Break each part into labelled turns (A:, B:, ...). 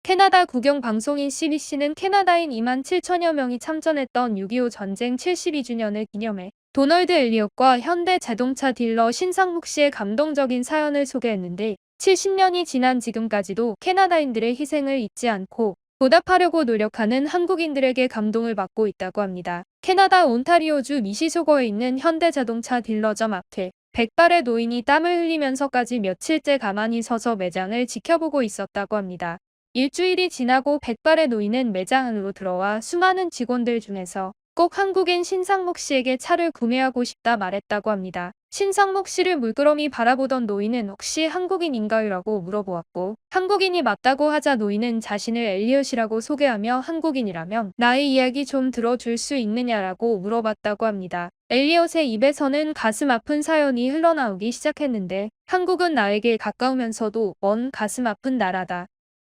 A: 캐나다 국영 방송인 CBC는 캐나다인 2만 7천여 명이 참전했던 6.25 전쟁 72주년을 기념해 도널드 엘리엇과 현대 자동차 딜러 신상묵 씨의 감동적인 사연을 소개했는데 70년이 지난 지금까지도 캐나다인들의 희생을 잊지 않고 보답하려고 노력하는 한국인들에게 감동을 받고 있다고 합니다. 캐나다 온타리오주 미시소거에 있는 현대자동차 딜러점 앞에 백발의 노인이 땀을 흘리면서까지 며칠째 가만히 서서 매장을 지켜보고 있었다고 합니다. 일주일이 지나고 백발의 노인은 매장 안으로 들어와 수많은 직원들 중에서 꼭 한국인 신상묵 씨에게 차를 구매하고 싶다 말했다고 합니다. 신상묵 씨를 물끄러미 바라보던 노인은 혹시 한국인인가요? 라고 물어보았고 한국인이 맞다고 하자 노인은 자신을 엘리엇이라고 소개하며 한국인이라면 나의 이야기 좀 들어줄 수 있느냐라고 물어봤다고 합니다. 엘리엇의 입에서는 가슴 아픈 사연이 흘러나오기 시작했는데 한국은 나에게 가까우면서도 먼 가슴 아픈 나라다.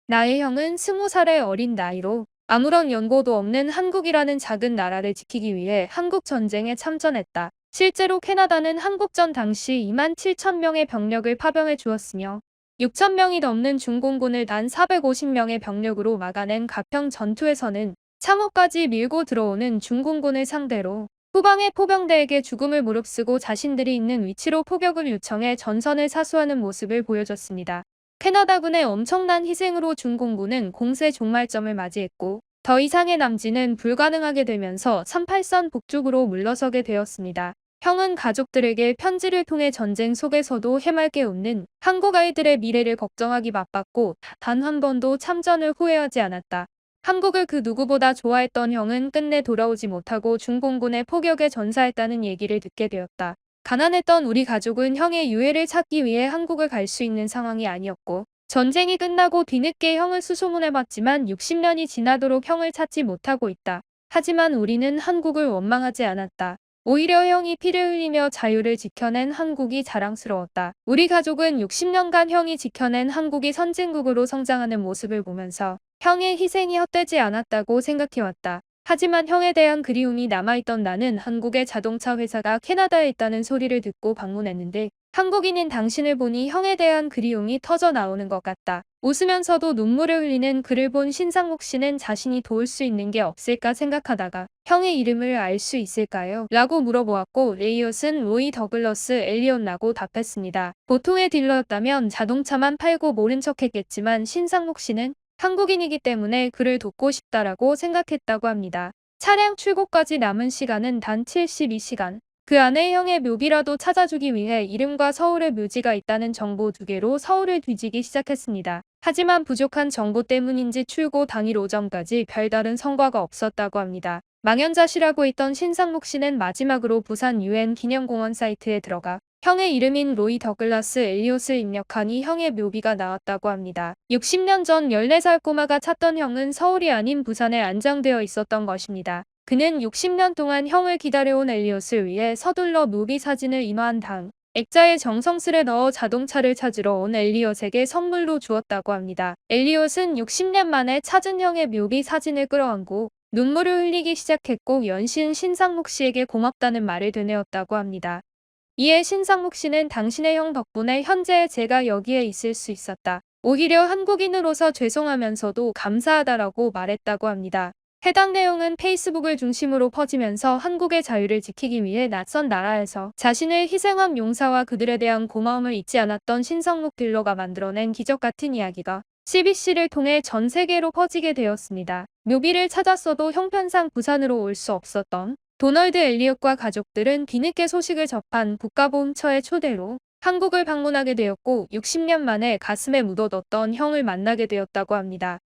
A: 나의 형은 20살의 어린 나이로 아무런 연고도 없는 한국이라는 작은 나라를 지키기 위해 한국 전쟁에 참전했다. 실제로 캐나다는 한국전 당시 2만 7천 명의 병력을 파병해 주었으며 6천 명이 넘는 중공군을 단 450명의 병력으로 막아낸 가평 전투에서는 창호까지 밀고 들어오는 중공군을 상대로 후방의 포병대에게 죽음을 무릅쓰고 자신들이 있는 위치로 포격을 요청해 전선을 사수하는 모습을 보여줬습니다. 캐나다군의 엄청난 희생으로 중공군은 공세 종말점을 맞이했고 더 이상의 남진은 불가능하게 되면서 38선 북쪽으로 물러서게 되었습니다. 형은 가족들에게 편지를 통해 전쟁 속에서도 해맑게 웃는 한국 아이들의 미래를 걱정하기 바빴고 단 한 번도 참전을 후회하지 않았다. 한국을 그 누구보다 좋아했던 형은 끝내 돌아오지 못하고 중공군의 포격에 전사했다는 얘기를 듣게 되었다. 가난했던 우리 가족은 형의 유해를 찾기 위해 한국을 갈 수 있는 상황이 아니었고 전쟁이 끝나고 뒤늦게 형을 수소문해봤지만 60년이 지나도록 형을 찾지 못하고 있다. 하지만 우리는 한국을 원망하지 않았다. 오히려 형이 피를 흘리며 자유를 지켜낸 한국이 자랑스러웠다. 우리 가족은 60년간 형이 지켜낸 한국이 선진국으로 성장하는 모습을 보면서 형의 희생이 헛되지 않았다고 생각해왔다. 하지만 형에 대한 그리움이 남아있던 나는 한국의 자동차 회사가 캐나다에 있다는 소리를 듣고 방문했는데 한국인인 당신을 보니 형에 대한 그리움이 터져 나오는 것 같다. 웃으면서도 눈물을 흘리는 그를 본 신상묵 씨는 자신이 도울 수 있는 게 없을까 생각하다가 형의 이름을 알 수 있을까요? 라고 물어보았고 엘리엇은 로이 더글러스 엘리엇라고 답했습니다. 보통의 딜러였다면 자동차만 팔고 모른 척했겠지만 신상묵 씨는 한국인이기 때문에 그를 돕고 싶다라고 생각했다고 합니다. 차량 출고까지 남은 시간은 단 72시간. 그 안에 형의 묘비라도 찾아주기 위해 이름과 서울의 묘지가 있다는 정보 2개로 서울을 뒤지기 시작했습니다. 하지만 부족한 정보 때문인지 출고 당일 오전까지 별다른 성과가 없었다고 합니다. 망연자실하고 있던 신상묵 씨는 마지막으로 부산 UN 기념공원 사이트에 들어가 형의 이름인 로이 더글라스 엘리엇을 입력하니 형의 묘비가 나왔다고 합니다. 60년 전 14살 꼬마가 찾던 형은 서울이 아닌 부산에 안장되어 있었던 것입니다. 그는 60년 동안 형을 기다려온 엘리엇을 위해 서둘러 묘비 사진을 인화한 다음 액자에 정성스레 넣어 자동차를 찾으러 온 엘리엇에게 선물로 주었다고 합니다. 엘리엇은 60년 만에 찾은 형의 묘비 사진을 끌어안고 눈물을 흘리기 시작했고 연신 신상묵 씨에게 고맙다는 말을 되뇌었다고 합니다. 이에 신상묵 씨는 당신의 형 덕분에 현재 제가 여기에 있을 수 있었다. 오히려 한국인으로서 죄송하면서도 감사하다라고 말했다고 합니다. 해당 내용은 페이스북을 중심으로 퍼지면서 한국의 자유를 지키기 위해 낯선 나라에서 자신을 희생한 용사와 그들에 대한 고마움을 잊지 않았던 신상묵 딜러가 만들어낸 기적 같은 이야기가 CBC를 통해 전 세계로 퍼지게 되었습니다. 묘비를 찾았어도 형편상 부산으로 올 수 없었던 도널드 엘리엇과 가족들은 뒤늦게 소식을 접한 국가보훈처의 초대로 한국을 방문하게 되었고 60년 만에 가슴에 묻어뒀던 형을 만나게 되었다고 합니다.